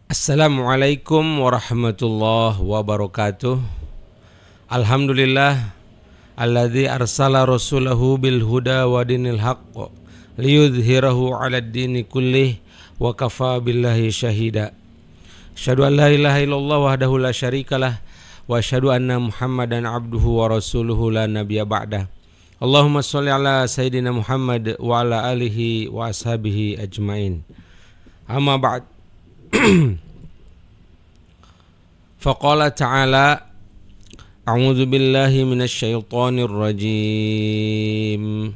Assalamualaikum warahmatullahi wabarakatuh. Alhamdulillah alladzi arsala rasulahu bil huda wa dinil haqq liyudhhirahu 'alad dini kullih wa kafa billahi syahida. Asyhadu an la ilaha illallah wahdahu la syarikalah wa asyhadu anna Muhammadan abduhu wa rasuluhu la nabiyya ba'dah. Allahumma shalli ala sayyidina Muhammad wa ala alihi wa ashabihi ajmain. Amma ba'd. Faqala ta'ala a'udzu billahi minasy syaithanir rajim.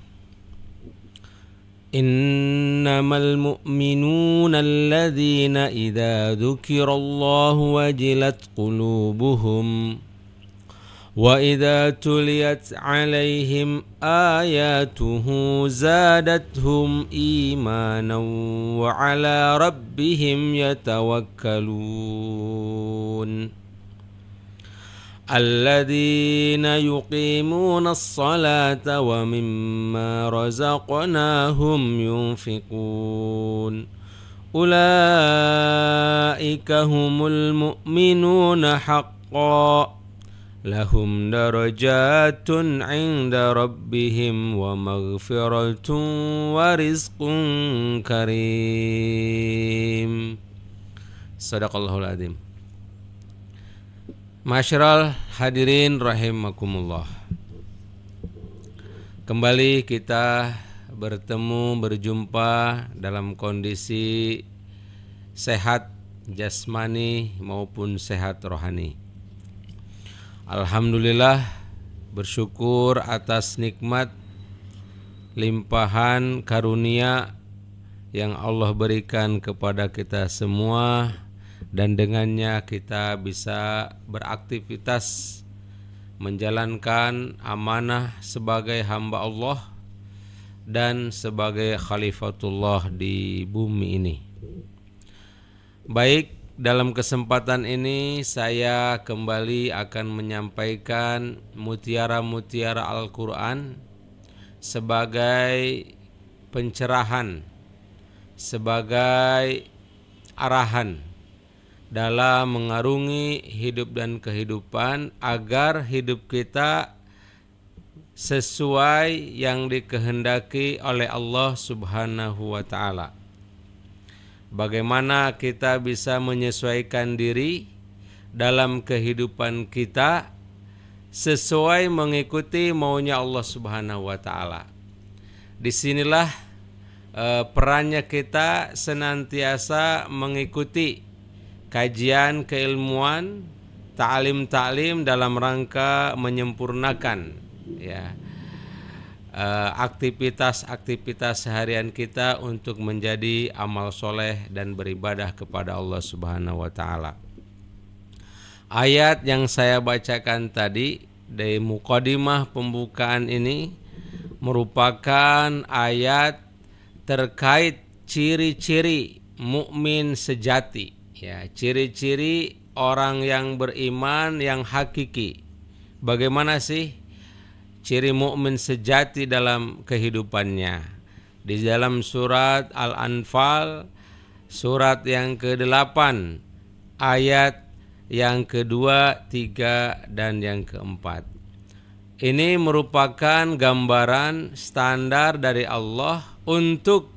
Innamal mu'minuna alladzina idza dzukirallahu wajilat qulubuhum wa idza tuliyat 'alaihim ayatuhu zadatuhum imanan wa 'ala rabbihim yatawakkalun. Alladzina yuqimuna as-salata wa mimma razaqnahum yunfiqun. Ulaika humul mu'minuna haqqan lahum darajatun 'inda rabbihim wa maghfiratun wa rizqun karim. Shadaqallahul adzim. Masyiral hadirin rahimakumullah. Kembali kita berjumpa dalam kondisi sehat jasmani maupun sehat rohani. Alhamdulillah, bersyukur atas nikmat limpahan karunia yang Allah berikan kepada kita semua, dan dengannya kita bisa beraktivitas menjalankan amanah sebagai hamba Allah dan sebagai khalifatullah di bumi ini. Baik, dalam kesempatan ini saya kembali akan menyampaikan mutiara-mutiara Al-Quran sebagai pencerahan, sebagai arahan dalam mengarungi hidup dan kehidupan agar hidup kita sesuai yang dikehendaki oleh Allah Subhanahu wa ta'ala. Bagaimana kita bisa menyesuaikan diri dalam kehidupan kita sesuai mengikuti maunya Allah Subhanahu wa ta'ala. Disinilah perannya kita senantiasa mengikuti kajian keilmuan, ta'lim dalam rangka menyempurnakan aktivitas seharian kita untuk menjadi amal soleh dan beribadah kepada Allah Subhanahu wa ta'ala. Ayat yang saya bacakan tadi dari mukadimah pembukaan ini merupakan ayat terkait ciri-ciri mukmin sejati, ciri-ciri orang yang beriman yang hakiki. Bagaimana sih ciri mukmin sejati dalam kehidupannya? Di dalam surat Al-Anfal, surat yang ke-8, ayat yang kedua, 3, dan yang keempat. Ini merupakan gambaran standar dari Allah untuk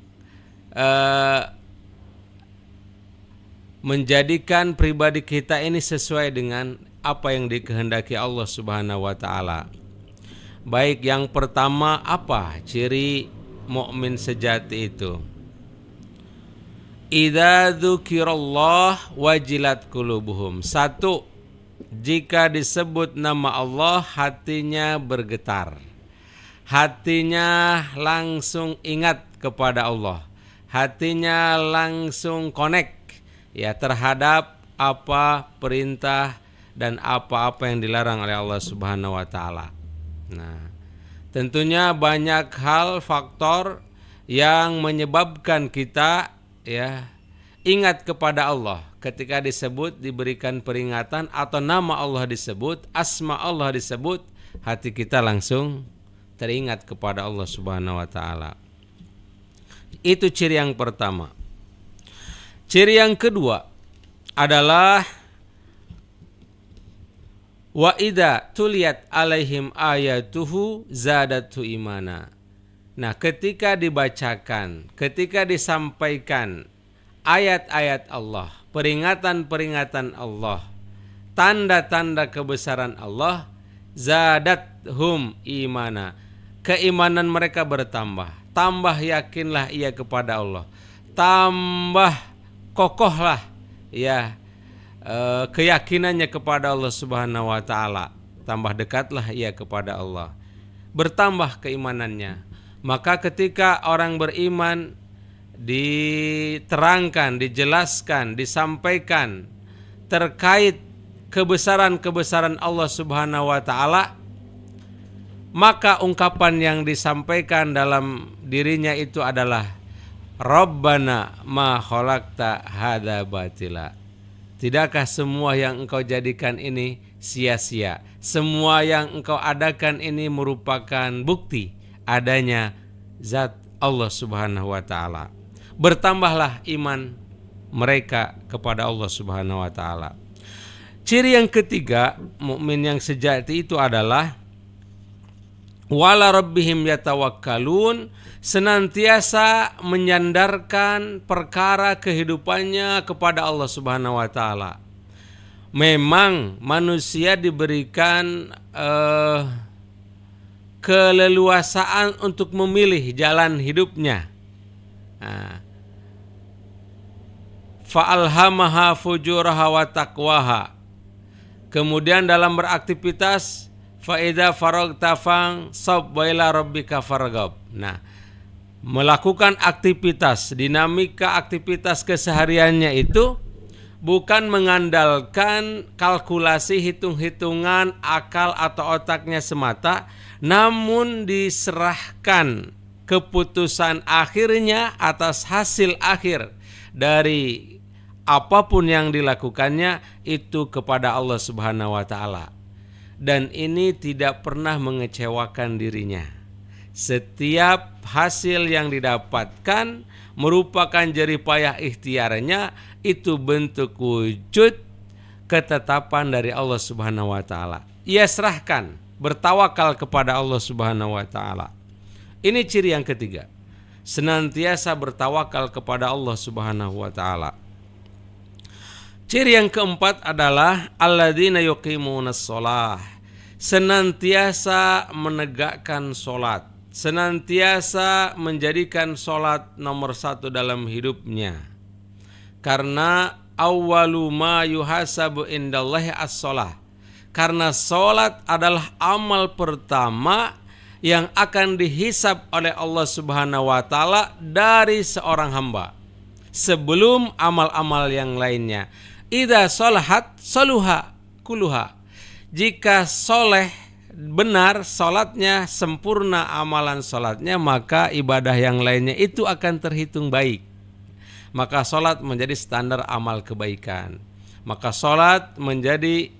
menjadikan pribadi kita ini sesuai dengan apa yang dikehendaki Allah Subhanahu wa ta'ala. Baik, yang pertama, apa ciri mukmin sejati itu? Idza dzukirallah wajilat qulubuhum. 1. Jika disebut nama Allah, hatinya bergetar. Hatinya langsung ingat kepada Allah. Hatinya langsung connect terhadap apa perintah dan apa-apa yang dilarang oleh Allah Subhanahu wa ta'ala. Nah, tentunya banyak hal faktor yang menyebabkan kita ingat kepada Allah. Ketika disebut, diberikan peringatan atau nama Allah disebut, asma Allah disebut, hati kita langsung teringat kepada Allah Subhanahu wa ta'ala. Itu ciri yang pertama. Ciri yang kedua, adalah wa idza tuliyat alaihim ayatuhu zadatu imana. Nah, ketika dibacakan, ketika disampaikan ayat-ayat Allah, peringatan-peringatan Allah, tanda-tanda kebesaran Allah, zadathum imana. Keimanan mereka bertambah. Tambah yakinlah ia kepada Allah. Tambah kokohlah ya keyakinannya kepada Allah Subhanahu wa taala. Tambah dekatlah ia kepada Allah. Bertambah keimanannya. Maka ketika orang beriman diterangkan, dijelaskan, disampaikan terkait kebesaran-kebesaran Allah Subhanahu wa taala, maka ungkapan yang disampaikan dalam dirinya itu adalah Rabbana ma khalaqta hadza batila. Tidakkah semua yang engkau jadikan ini sia-sia? Semua yang engkau adakan ini merupakan bukti adanya zat Allah Subhanahu wa taala. Bertambahlah iman mereka kepada Allah Subhanahu wa taala. Ciri yang ketiga, mukmin yang sejati itu adalah wala rabbihim yatawakkalun, senantiasa menyandarkan perkara kehidupannya kepada Allah Subhanahu wa taala. Memang manusia diberikan keleluasaan untuk memilih jalan hidupnya. Fa'alhamaha fujuraha wa taqwaha. Kemudian dalam beraktivitas fa'idza faragta fansab wa ila rabbika farghab. Nah, melakukan aktivitas, dinamika aktivitas kesehariannya itu bukan mengandalkan kalkulasi, hitung-hitungan akal atau otaknya semata, namun diserahkan keputusan akhirnya atas hasil akhir dari apapun yang dilakukannya itu kepada Allah Subhanahu wa taala. Dan ini tidak pernah mengecewakan dirinya. Setiap hasil yang didapatkan merupakan jerih payah ikhtiarnya, itu bentuk wujud ketetapan dari Allah Subhanahu wa taala. Ia serahkan, bertawakal kepada Allah Subhanahu wa taala. Ini ciri yang ketiga. Senantiasa bertawakal kepada Allah Subhanahu wa taala. Ciri yang keempat adalah alladzina yuqimunas shalah. Senantiasa menegakkan salat, senantiasa menjadikan salat nomor satu dalam hidupnya. Karena awwalu ma yuhasabu indallahi as-shalah. Karena salat adalah amal pertama yang akan dihisab oleh Allah Subhanahu wa taala dari seorang hamba sebelum amal-amal yang lainnya. Idza shalahat saluha kulluha. Jika soleh benar salatnya, sempurna amalan salatnya, maka ibadah yang lainnya itu akan terhitung baik. Maka salat menjadi standar amal kebaikan. Maka salat menjadi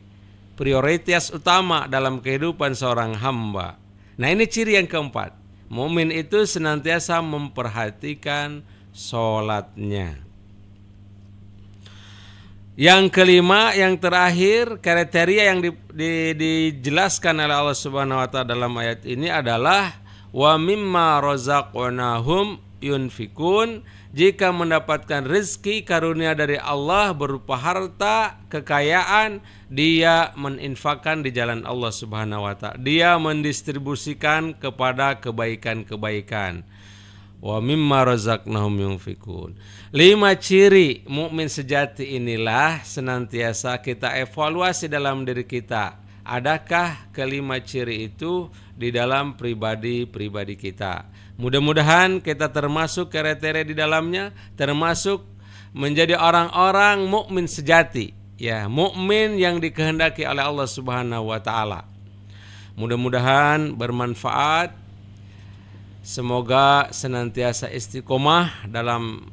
prioritas utama dalam kehidupan seorang hamba. Nah, ini ciri yang keempat. Mukmin itu senantiasa memperhatikan salatnya. Yang kelima, yang terakhir, kriteria yang dijelaskan oleh Allah Subhanahu wa taala dalam ayat ini adalah wa mimma razaqnahum yunfikun. Jika mendapatkan rezeki karunia dari Allah berupa harta, kekayaan, dia meninfakkan di jalan Allah Subhanahu wa taala. Dia mendistribusikan kepada kebaikan-kebaikan. Wa mimma razaqnahum yunfikun. 5 ciri mukmin sejati inilah senantiasa kita evaluasi dalam diri kita. Adakah kelima ciri itu di dalam pribadi kita? Mudah-mudahan kita termasuk kriteria di dalamnya, termasuk menjadi orang-orang mukmin sejati, ya, mukmin yang dikehendaki oleh Allah Subhanahu wa taala. Mudah-mudahan bermanfaat. Semoga senantiasa istiqomah dalam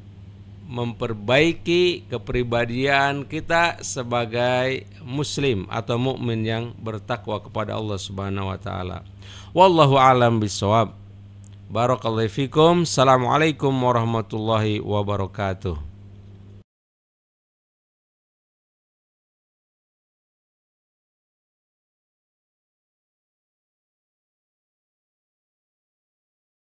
memperbaiki kepribadian kita sebagai muslim atau mukmin yang bertakwa kepada Allah Subhanahu wa taala. Wallahu a'lam bishawab. Barakallahu fikum. Assalamualaikum warahmatullahi wabarakatuh.